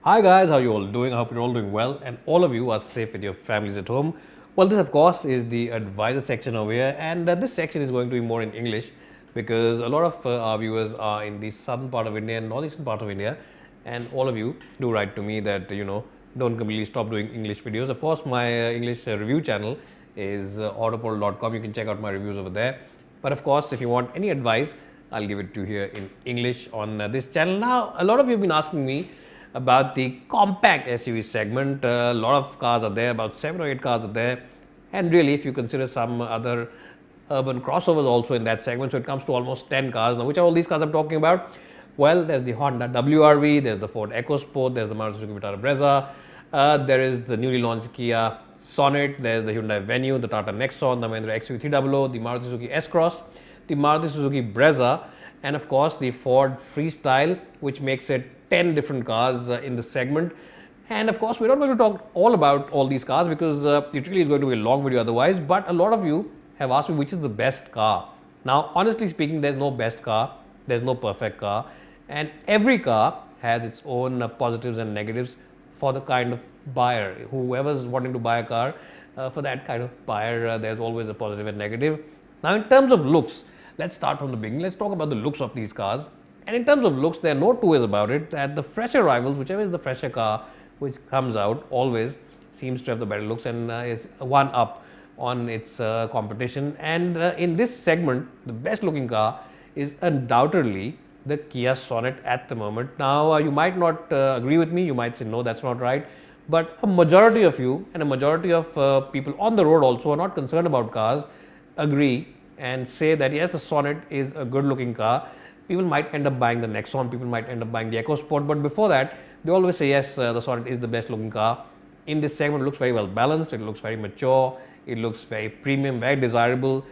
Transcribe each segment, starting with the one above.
Hi guys, how you all doing? I hope you're all doing well and all of you are safe with your families at home. Well, this of course is the advisor section over here, and this section is going to be more in English because a lot of our viewers are in the southern part of India and northeastern part of India, and all of you do write to me that don't completely stop doing English videos. Of course, my English review channel is autopol.com. You can check out my reviews over there. But of course, if you want any advice, I'll give it to you here in English on this channel. Now, a lot of you have been asking me about the compact SUV segment. A lot of cars are there, about 7 or 8 cars are there, and really if you consider some other urban crossovers also in that segment, so it comes to almost 10 cars. Now, which are all these cars I'm talking about? Well, there's the Honda WRV, there's the Ford EcoSport, there's the Maruti Suzuki Vitara Brezza, there is the newly launched Kia Sonet, there's the Hyundai Venue, the Tata Nexon, the Mahindra XUV300, the Maruti Suzuki S-Cross, the Maruti Suzuki Brezza, and of course the Ford Freestyle, which makes it 10 different cars in this segment. And of course, we're not going to talk all about all these cars because it really is going to be a long video otherwise. But a lot of you have asked me which is the best car. Now, honestly speaking, there's no best car, there's no perfect car, and every car has its own positives and negatives for the kind of buyer. Whoever's wanting to buy a car, for that kind of buyer, there's always a positive and negative. Now, in terms of looks, let's start from the beginning. Let's talk about the looks of these cars. And in terms of looks, there are no two ways about it that the fresher rivals, whichever is the fresher car which comes out, always seems to have the better looks and is one up on its competition. And in this segment, the best looking car is undoubtedly the Kia Sonet at the moment. Now, you might not agree with me, you might say, no, that's not right. But a majority of you and a majority of people on the road also are not concerned about cars, agree and say that yes, the Sonet is a good looking car. People might end up buying the Nexon, people might end up buying the EcoSport, but before that, they always say yes, the Sonet is the best looking car. In this segment, it looks very well balanced, it looks very mature, it looks very premium, very desirable,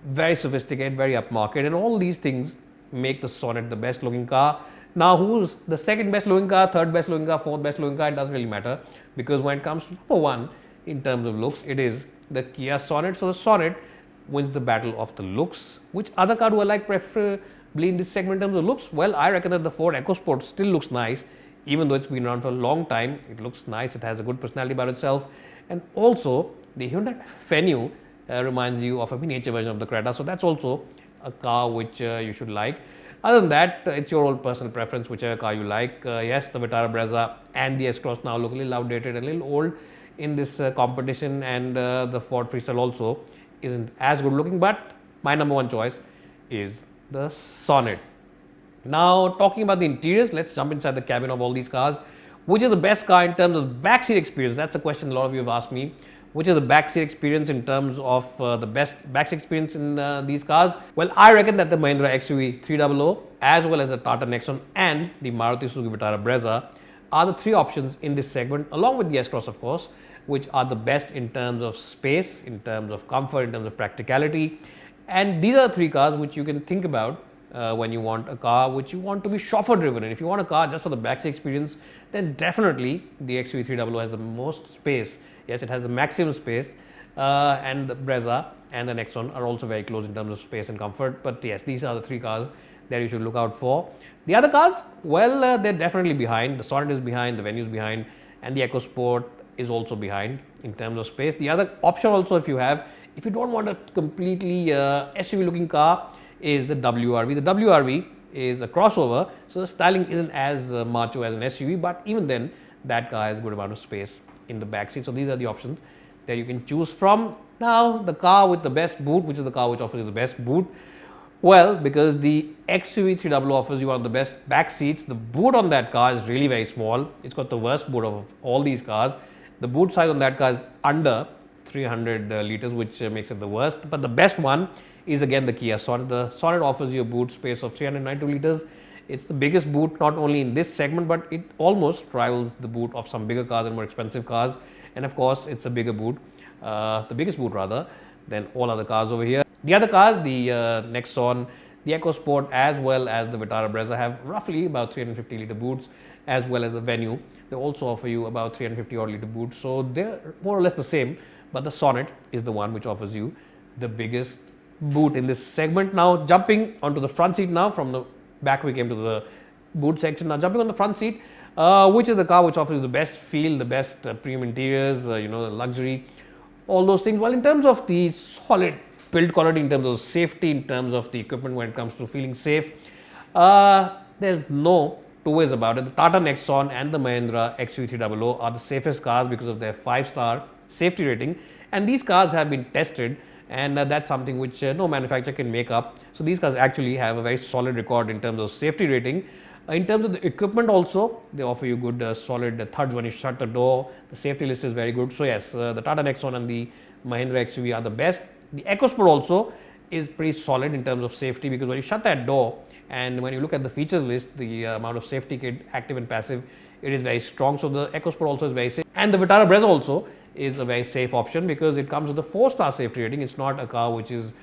very sophisticated, very upmarket, and all these things make the Sonet the best looking car. Now, who's the second best looking car, third best looking car, fourth best looking car? It doesn't really matter because when it comes to number one in terms of looks, it is the Kia Sonet. So, the Sonet wins the battle of the looks. Which other car do I like preferably in this segment in terms of looks? Well, I reckon that the Ford EcoSport still looks nice, even though it's been around for a long time. It looks nice, it has a good personality about itself, and also the Hyundai Venue reminds you of a miniature version of the Creta, so that's also a car which you should like. Other than that, it's your own personal preference, whichever car you like. Yes, the Vitara Brezza and the S-Cross now look a little outdated, a little old in this competition, and the Ford Freestyle also isn't as good looking, but my number one choice is the Sonet. Now, talking about the interiors, let's jump inside the cabin of all these cars. Which is the best car in terms of backseat experience? That's a question a lot of you have asked me. Which is the backseat experience in terms of the best backseat experience in these cars? Well, I reckon that the Mahindra XUV300 as well as the Tata Nexon and the Maruti Suzuki Vitara Brezza are the three options in this segment, along with the S-Cross of course, which are the best in terms of space, in terms of comfort, in terms of practicality. And these are the three cars which you can think about when you want a car which you want to be chauffeur driven. And if you want a car just for the backseat experience, then definitely the XUV300 has the most space. Yes, it has the maximum space, and the Brezza and the Nexon are also very close in terms of space and comfort. But yes, these are the three cars that you should look out for. The other cars, well, they're definitely behind. The Sonet is behind, the Venue is behind, and the EcoSport is also behind in terms of space. The other option also, if you don't want a completely SUV looking car, is the WRV. The WRV is a crossover, so the styling isn't as macho as an SUV, but even then, that car has a good amount of space in the back seat. So these are the options that you can choose from. Now, the car with the best boot, which is the car which offers you the best boot? Well, because the XUV300 offers you one of the best back seats, the boot on that car is really very small. It's got the worst boot of all these cars. The boot size on that car is under 300 liters, which makes it the worst. But the best one is again the Kia Sonet. The Sonet offers you a boot space of 392 liters. It's the biggest boot not only in this segment, but it almost rivals the boot of some bigger cars and more expensive cars. And of course, it's a bigger boot, the biggest boot rather, than all other cars over here. The other cars, the Nexon, the EcoSport, as well as the Vitara Brezza, have roughly about 350 liter boots, as well as the Venue. They also offer you about 350 odd liter boots, so they're more or less the same. But the Sonet is the one which offers you the biggest boot in this segment. Now, jumping onto the front seat now, from the back we came to the boot section. Now, jumping on the front seat, which is the car which offers the best feel, the best premium interiors, luxury, all those things. Well, in terms of the solid build quality, in terms of safety, in terms of the equipment when it comes to feeling safe, there's no two ways about it. The Tata Nexon and the Mahindra XUV300 are the safest cars because of their 5-star safety rating, and these cars have been tested, and that's something which no manufacturer can make up. So these cars actually have a very solid record in terms of safety rating. In terms of the equipment also, they offer you good solid thuds when you shut the door. The safety list is very good. So yes, the Tata Nexon and the Mahindra XUV are the best. The EcoSport also is pretty solid in terms of safety, because when you shut that door and when you look at the features list, the amount of safety kit, active and passive, it is very strong. So the EcoSport also is very safe, and the Vitara Brezza also is a very safe option because it comes with a 4-star safety rating. It's not a car which is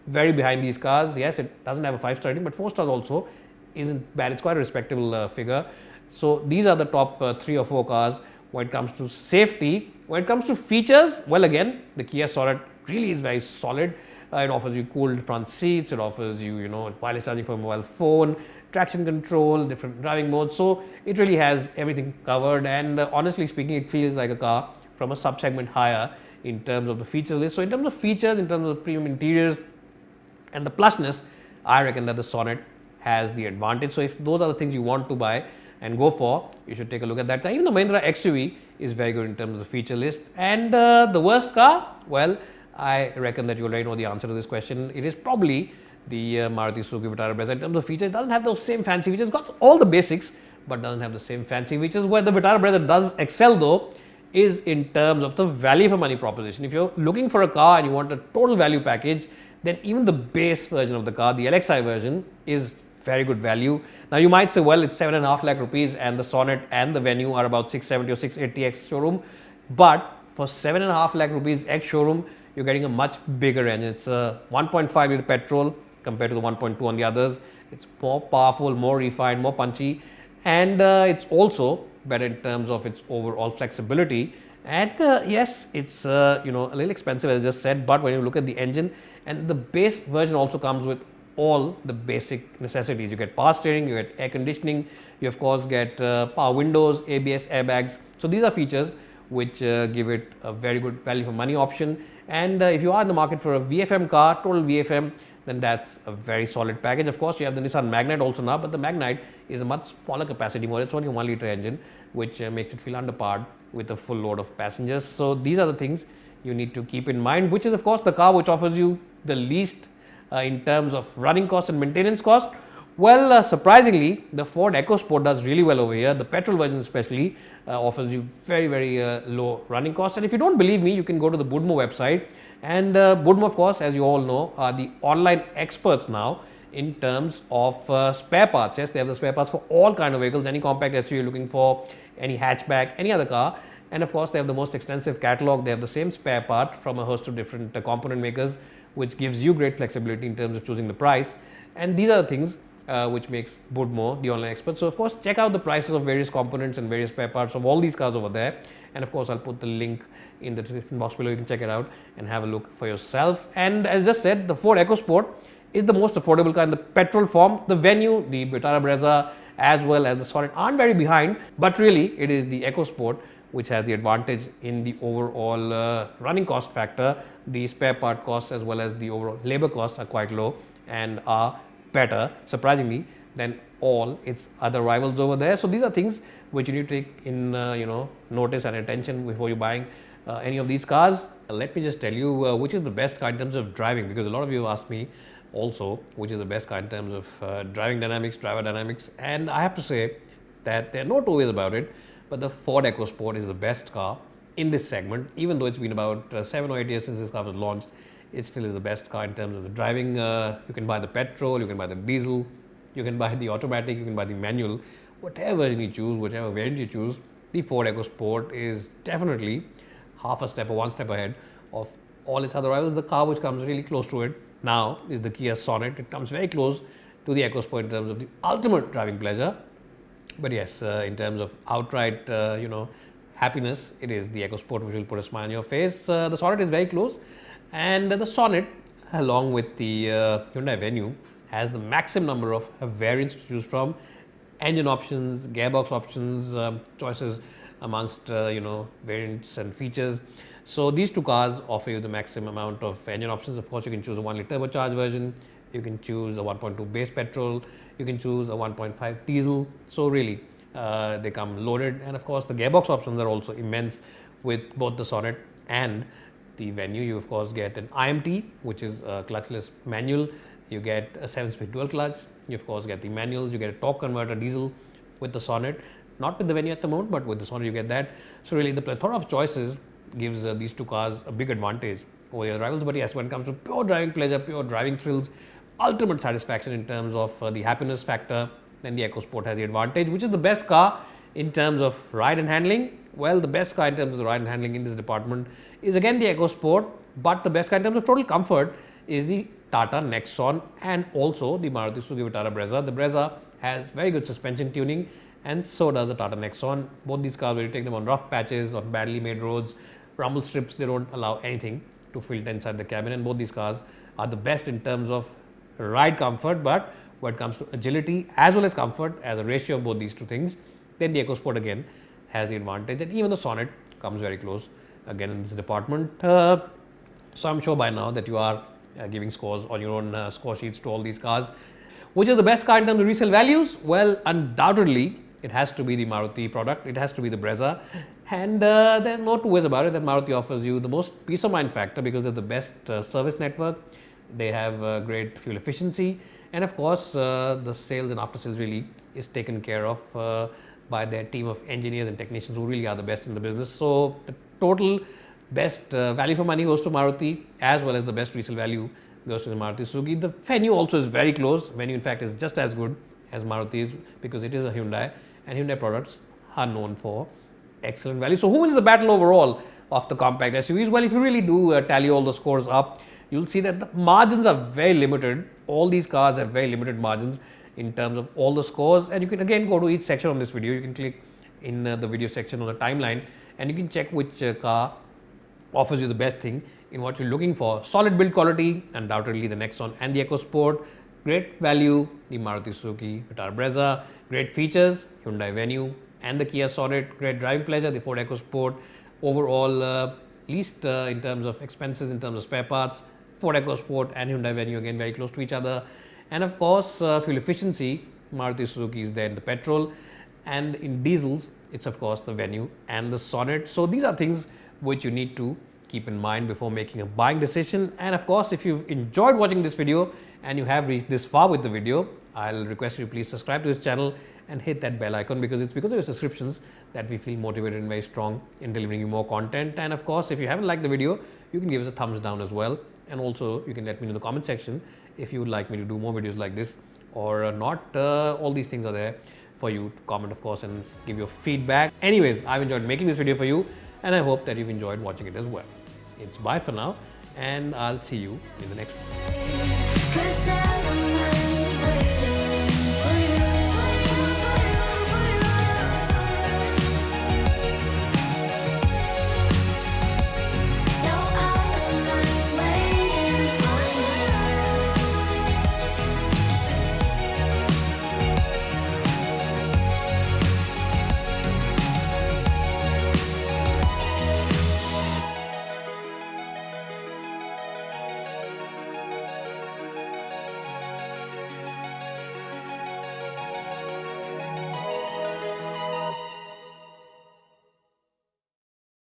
very behind these cars. Yes, it doesn't have a 5-star rating, but 4 stars also isn't bad. It's quite a respectable figure. So these are the top 3 or 4 cars when it comes to safety. When it comes to features, well, again, the Kia Sonet really is very solid. It offers you cooled front seats, it offers you wireless charging for a mobile phone, traction control, different driving modes. So it really has everything covered, and honestly speaking, it feels like a car from a sub-segment higher in terms of the feature list. So in terms of features, in terms of premium interiors and the plusness, I reckon that the Sonet has the advantage. So if those are the things you want to buy and go for, you should take a look at that. Even the Mahindra XUV is very good in terms of the feature list. And the worst car, well, I reckon that you already know the answer to this question. It is probably the Maruti Suzuki Vitara Brezza. In terms of features, it doesn't have those same fancy features. It's got all the basics, but doesn't have the same fancy features. Where the Vitara Brezza does excel though is in terms of the value for money proposition. If you're looking for a car and you want a total value package, then even the base version of the car, the LXI version, is very good value. Now you might say, well, it's 7.5 lakh rupees and the Sonet and the Venue are about 670 or 680 ex showroom, but for 7.5 lakh rupees ex showroom, you're getting a much bigger engine. It's a 1.5 liter petrol compared to the 1.2 on the others. It's more powerful, more refined, more punchy, and it's also better in terms of its overall flexibility. And yes, it's a little expensive, as I just said, but when you look at the engine, and the base version also comes with all the basic necessities. You get power steering, you get air conditioning, you of course get power windows, ABS, airbags. So these are features which give it a very good value for money option. And if you are in the market for a VFM car, total VFM, then that's a very solid package. Of course, you have the Nissan Magnite also now, but the Magnite is a much smaller capacity model. It's only a 1 liter engine, which makes it feel underpowered with a full load of passengers. So these are the things you need to keep in mind, which is of course the car which offers you the least in terms of running cost and maintenance cost. Well, surprisingly, the Ford EcoSport does really well over here. The petrol version especially offers you very, very low running costs. And if you don't believe me, you can go to the Boodmo website. And Boodmo, of course, as you all know, are the online experts now in terms of spare parts. Yes, they have the spare parts for all kind of vehicles, any compact SUV you're looking for, any hatchback, any other car. And of course, they have the most extensive catalog. They have the same spare part from a host of different component makers, which gives you great flexibility in terms of choosing the price. And these are the things which makes Boodmo the online expert. So of course, check out the prices of various components and various spare parts of all these cars over there. And of course, I'll put the link in the description box below. You can check it out and have a look for yourself. And as just said, the Ford EcoSport is the most affordable car in the petrol form. The Venue, the Vitara Brezza, as well as the Sonet aren't very behind, but really it is the EcoSport which has the advantage in the overall running cost factor. The spare part costs as well as the overall labor costs are quite low and are better, surprisingly, than all its other rivals over there. So these are things which you need to take in notice and attention before you're buying any of these cars. Let me just tell you which is the best car in terms of driving, because a lot of you have asked me also which is the best car in terms of driving dynamics, driver dynamics, and I have to say that there are no two ways about it, but the Ford EcoSport is the best car in this segment. Even though it's been about 7 or 8 years since this car was launched, it still is the best car in terms of the driving. You can buy the petrol, you can buy the diesel, you can buy the automatic, you can buy the manual, whatever version you choose, whichever variant you choose. The Ford EcoSport is definitely half a step or one step ahead of all its other rivals. The car which comes really close to it now is the Kia Sonet. It comes very close to the EcoSport in terms of the ultimate driving pleasure. But yes, in terms of outright, happiness, it is the EcoSport which will put a smile on your face. The Sonet is very close, and the Sonet, along with the Hyundai Venue, has the maximum number of variants to choose from. engine options, gearbox options, choices amongst variants and features. So these two cars offer you the maximum amount of engine options. Of course, you can choose a 1 liter turbocharged version, you can choose a 1.2 base petrol, you can choose a 1.5 diesel. So really, they come loaded, and of course the gearbox options are also immense with both the Sonnet and the Venue. You of course get an IMT, which is a clutchless manual. You get a 7-speed dual clutch. You of course get the manuals. You get a torque converter diesel with the Sonnet, not with the Venue at the moment, but with the Sonnet you get that. So really, the plethora of choices gives these two cars a big advantage over the other rivals. But yes, when it comes to pure driving pleasure, pure driving thrills, ultimate satisfaction in terms of the happiness factor, then the EcoSport has the advantage. Which is the best car in terms of ride and handling? Well, the best car in terms of the ride and handling in this department is again the EcoSport, but the best car in terms of total comfort is the Tata Nexon and also the Maruti Suzuki Vitara Brezza. The Brezza has very good suspension tuning, and so does the Tata Nexon. Both these cars, when you take them on rough patches, on badly made roads, rumble strips, they don't allow anything to filter inside the cabin, and both these cars are the best in terms of ride comfort. But when it comes to agility as well as comfort, as a ratio of both these two things, then the EcoSport again has the advantage, and even the Sonnet comes very close again in this department. So I'm sure by now that you are giving scores on your own score sheets to all these cars. Which is the best car in terms of resale values? Well, undoubtedly it has to be the Maruti product. It has to be the Brezza, and there's no two ways about it that Maruti offers you the most peace of mind factor because they're the best service network. They have great fuel efficiency, and of course the sales and after sales really is taken care of by their team of engineers and technicians who really are the best in the business. So the total best value for money goes to Maruti, as well as the best resale value goes to the Maruti Suzuki. The Venue also is very close. Venue in fact is just as good as Maruti is because it is a Hyundai, and Hyundai products are known for excellent value. So who wins the battle overall of the compact SUVs? Well, if you really do tally all the scores up, you'll see that the margins are very limited. All these cars have very limited margins in terms of all the scores, and you can again go to each section on this video. You can click in the video section on the timeline, and you can check which car offers you the best thing in what you're looking for. Solid build quality, undoubtedly the Nexon and the EcoSport. Great value, the Maruti Suzuki Vitara Brezza. Great features, Hyundai Venue and the Kia Sonnet. Great driving pleasure, the Ford EcoSport. Overall, least in terms of expenses, in terms of spare parts, Ford EcoSport and Hyundai Venue again very close to each other. And of course, fuel efficiency, Maruti Suzuki is there in the petrol, and in diesels, it's of course the Venue and the Sonnet. So these are things which you need to keep in mind before making a buying decision. And of course, if you've enjoyed watching this video and you have reached this far with the video, I'll request you to please subscribe to this channel and hit that bell icon, because it's because of your subscriptions that we feel motivated and very strong in delivering you more content. And of course, if you haven't liked the video, you can give us a thumbs down as well, and also you can let me know in the comment section if you would like me to do more videos like this or not. All these things are there for you to comment, of course, and give your feedback. Anyways, I've enjoyed making this video for you, and I hope that you've enjoyed watching it as well. It's bye for now, and I'll see you in the next one.